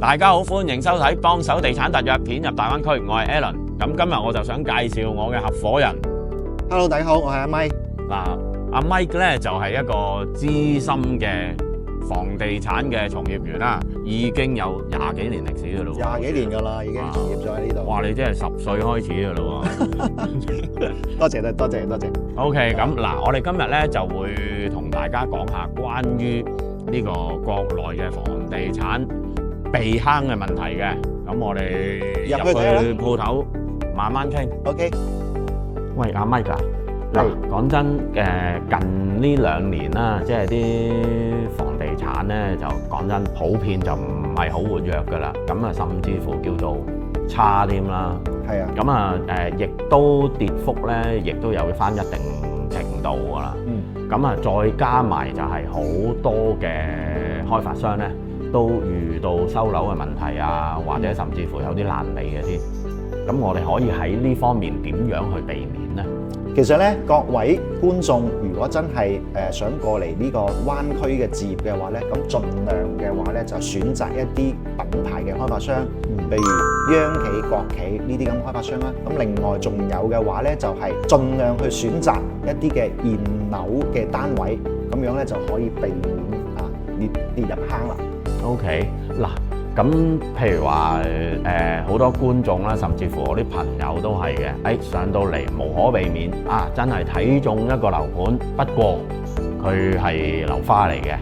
大家好，歡迎收睇幫手地產特約片入大灣區，我係 Alan。咁今日我就想介紹我嘅合夥人。Hello， 大家好，我係阿 Mike。阿 Mike 咧就係一個資深嘅房地產嘅從業員啦，已經有20幾年歷史噶咯。20幾年噶啦，已經從業咗喺呢度。哇！你真係10歲開始噶咯。多謝。OK， 咁嗱，我哋今日咧就會同大家講下關於呢個國內嘅房地產避坑嘅問題嘅。咁我哋入去鋪頭慢慢傾。OK。喂，阿 Mike 啊，嗱，講真，近呢2年啦，即係啲房地產咧，就講真，普遍就唔係好活躍噶啦。咁啊，甚至乎叫做差添啦。係啊。咁啊，亦都跌幅咧，亦都有翻一定程度噶啦。咁啊，再加埋就係好多嘅開發商咧，都遇到收樓嘅問題啊，或者甚至乎有啲爛尾嘅添。咁我哋可以喺呢方面點樣去避免呢？其實咧，各位觀眾，如果真係想過嚟呢個灣區嘅置業嘅話咧，咁盡量嘅話咧，就選擇一啲品牌嘅開發商，譬如央企、國企呢啲咁開發商啦。咁另外仲有嘅話咧，就係盡量去選擇一啲嘅現樓嘅單位，咁樣咧就可以避免跌入坑啦。OK， 嗱。咁譬如話好多觀眾啦，甚至乎我啲朋友都係嘅，上到嚟無可避免真係睇中一個樓盤，不過佢係樓花嚟嘅。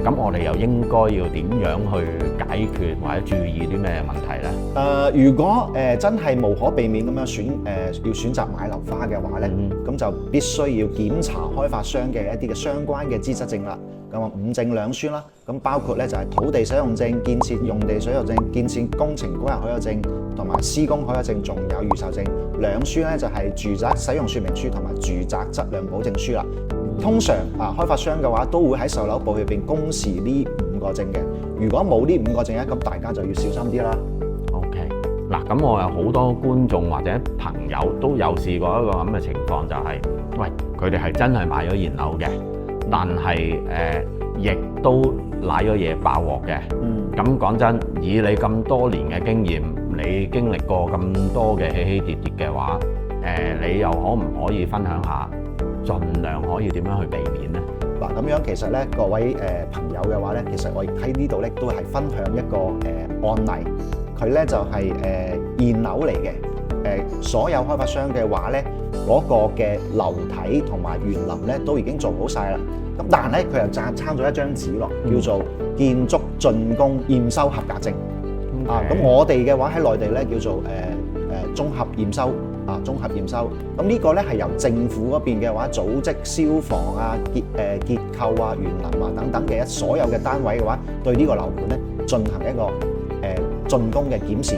咁我哋又應該要點樣去解決或者注意啲咩問題呢？如果真係無可避免咁樣要選擇買樓花嘅話咧，咁就必須要檢查開發商嘅一啲嘅相關嘅資質證啦。咁啊5證2書啦，咁包括咧就係土地使用證、建設用地使用證、建設工程規劃許可證同埋施工許可證，仲有預售證。2書咧就係住宅使用說明書同埋住宅質量保證書啦。通常開發商嘅話都會喺售樓部入邊公示呢5個證嘅。如果冇呢5個證咧，咁大家就要小心啲啦。OK， 嗱，咁我有好多觀眾或者朋友都有試過一個咁嘅情況，就係喂，佢哋係真係買咗現樓嘅。但係亦都賴咗嘢爆鑊嘅。咁講真，以你咁多年嘅經驗，你經歷過咁多嘅起起跌跌嘅話，你又可唔可以分享下，盡量可以點樣去避免呢？嗱，咁樣其實咧，各位朋友嘅話咧，其實我喺呢度咧都係分享一個案例，佢咧就係現樓嚟嘅。所有開發商嘅話咧，嗰個嘅樓體同埋園林咧都已經做好晒啦。咁但係咧，佢又撐咗一張紙落，叫做建築竣工驗收合格證。咁我哋嘅話喺內地咧叫做綜合驗收綜合驗收。咁呢個咧係由政府嗰邊嘅話組織消防結構園林等等嘅所有嘅單位嘅話，對呢個樓盤咧進行一個竣工嘅檢視。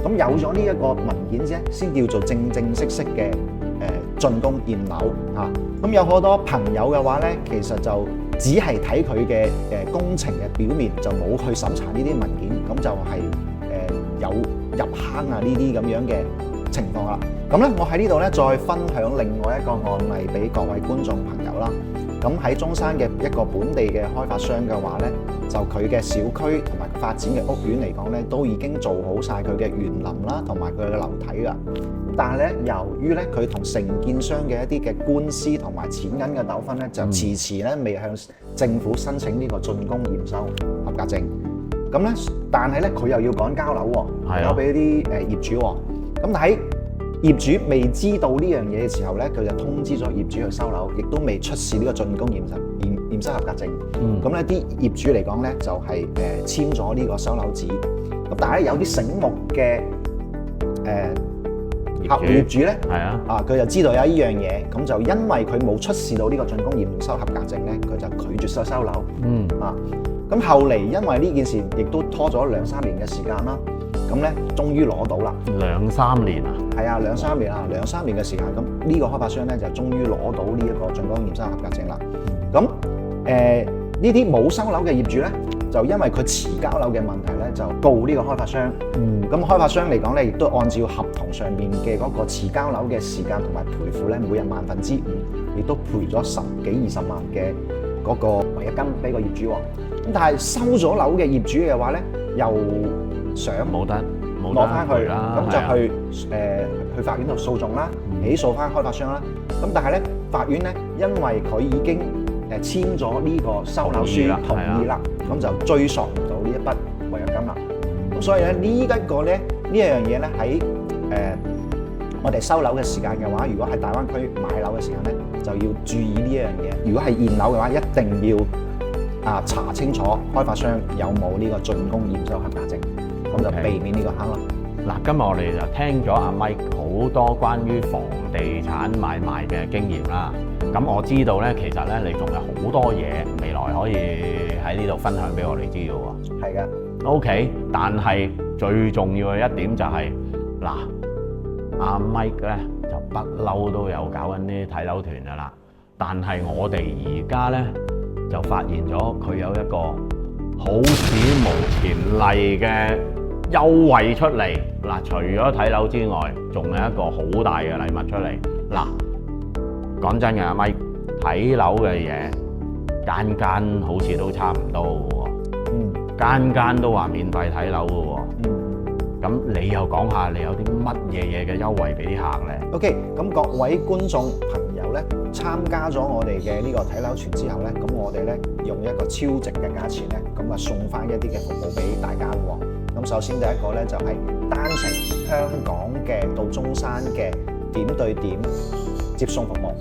咁有咗呢一個文件啫，先叫做正式嘅竣工驗樓嚇。咁有好多朋友嘅話咧，其實就只係睇佢嘅工程嘅表面，就冇去審查呢啲文件，咁就係有入坑呢啲咁樣嘅情況啦。咁咧，我喺呢度咧再分享另外一個案例俾各位觀眾朋友啦。咁喺中山嘅一個本地嘅開發商嘅話咧，就佢嘅小區同埋發展嘅屋苑嚟講咧，都已經做好晒佢嘅園林啦，同埋佢嘅樓體噶。但係咧，由於咧佢同承建商嘅一啲嘅官司同埋錢銀嘅糾紛咧，就遲遲咧未向政府申請呢個竣工驗收合格證。咁咧，但係咧佢又要趕交樓喎，交俾啲業主喎。咁但係業主未知道呢樣嘢嘅時候咧，佢就通知咗業主去收樓，亦都未出示呢個竣工驗收合格證。咁咧啲業主嚟講咧，就係簽咗呢個收樓紙。咁但係有啲醒目嘅業主咧，佢就知道有呢樣嘢，咁就因為佢冇出示到呢個竣工驗收合格證咧，佢就拒絕收樓。咁後嚟因為呢件事亦都拖咗2-3年嘅時間啦。咁咧，終於攞到啦！2-3年啊？係啊，2-3年啊，2-3年嘅時間，咁呢個開發商咧就終於攞到呢一個竣工驗收合格證啦。咁呢啲冇收樓嘅業主咧，就因為佢遲交樓嘅問題咧，就告呢個開發商。咁開發商嚟講咧，亦都按照合同上面嘅嗰個遲交樓嘅時間同埋賠付咧，每日5%，亦都賠咗10幾20萬嘅嗰個違約金俾個業主喎。咁但係收咗樓嘅業主嘅話咧，又相冇得攞翻去，啦，咁就去法院度訴訟啦，起訴翻開發商啦。咁但係咧，法院咧因為佢已經簽咗呢個收樓書同意啦，咁就追索唔到呢一筆違約金啦。咁所以咧呢一樣嘢咧喺我哋收樓嘅時間嘅話，如果喺大灣區買樓嘅時間咧，就要注意呢一樣嘢。如果係現樓嘅話，一定要查清楚開發商有冇呢個竣工驗收合格證，咁就避免呢個坑咯。嗱，今日我哋就聽咗阿 Mike 好多關於房地產買賣嘅經驗啦。咁我知道咧，其實咧你仲有好多嘢未來可以喺呢度分享俾我哋知嘅喎。係嘅。OK，但係最重要嘅一點就係嗱，阿 Mike 咧就不嬲都有搞緊啲睇樓團㗎啦。但係我哋而家咧就發現咗佢有一個好史無前例嘅優惠出嚟。嗱，除咗睇樓之外，仲有一個好大嘅禮物出嚟。嗱，講真嘅，阿 Mike 睇樓嘅嘢間間好似都差唔多嘅喎，間都話免費睇樓嘅喎。咁你又講下你有啲乜嘢嘅優惠俾啲客咧 ？OK， 咁各位觀眾朋友咧，參加咗我哋嘅呢個睇樓團之後咧，咁我哋咧用一個超值嘅價錢咧，咁送翻一啲嘅服務俾大家喎。咁首先第一個咧就係單程香港嘅到中山嘅點對點接送服務。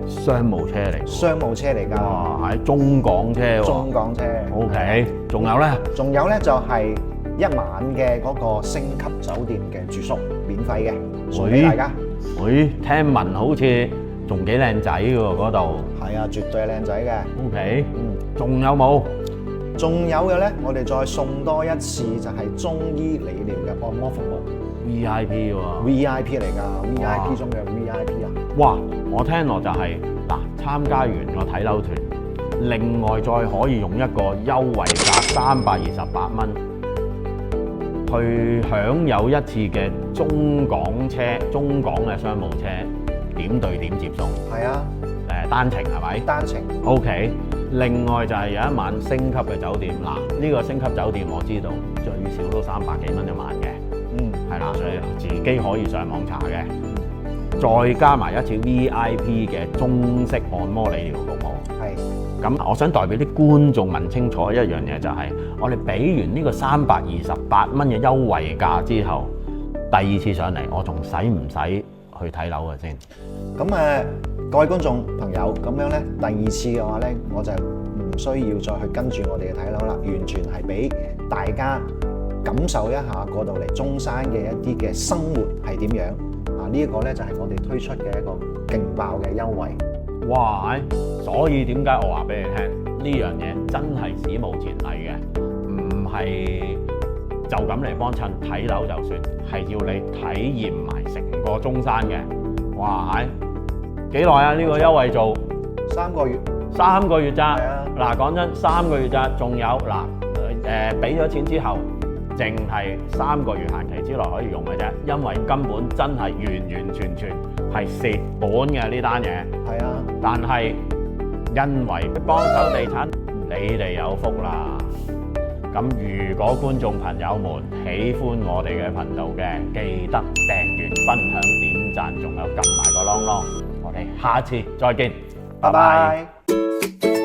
商務車嚟，商務車嚟㗎。哇，係中港車喎。中港車。OK， 仲有咧？仲有咧就係一晚嘅嗰個星級酒店嘅住宿免費嘅，送俾大家。聽聞好似仲幾靚仔嘅喎嗰度。係啊，絕對係靚仔嘅。OK，仲有冇？仲有嘅咧，我哋再送多一次就係中醫理療嘅按摩服務。VIP 喎。VIP 嚟㗎 ，VIP 中嘅 VIP 啊。哇！我聽落就係嗱，參加完個睇樓團，另外再可以用一個優惠價328蚊，去享有一次嘅中港嘅商務車點對點接送。係啊，單程係咪？單程。OK。另外就係有一晚星級嘅酒店。嗱，呢個星級酒店我知道最少都300幾蚊一晚嘅。係啦，所以自己可以上網查嘅。再加埋一次 VIP 嘅中式按摩理療服務。係。咁我想代表啲觀眾問清楚一樣嘢，就係我哋俾完呢個328蚊嘅優惠價之後，第二次上嚟我仲使唔使去睇樓嘅先？咁各位觀眾朋友，咁樣咧第二次嘅話咧，我就唔需要再去跟住我哋嘅睇樓啦，完全係俾大家感受一下過到嚟中山嘅一啲嘅生活係點樣。呢一個咧就係我哋推出嘅一個勁爆嘅優惠。哇！所以點解我話俾你聽，呢樣嘢真係史無前例嘅，唔係就咁嚟幫襯睇樓就算，係要你體驗埋成個中山嘅。哇！幾耐啊？呢個優惠做3個月，3個月咋？嗱，講真，3個月咋？仲有嗱，俾咗錢之後，淨係3個月限期之內可以用嘅啫，因為根本真係完全係蝕本嘅呢單嘢。係啊，但係因為幫手地產，你哋有福啦。咁如果觀眾朋友們喜歡我哋嘅頻道嘅，記得訂閱、分享、點讚，仲有撳埋個啷啷。我哋下次再見，拜拜。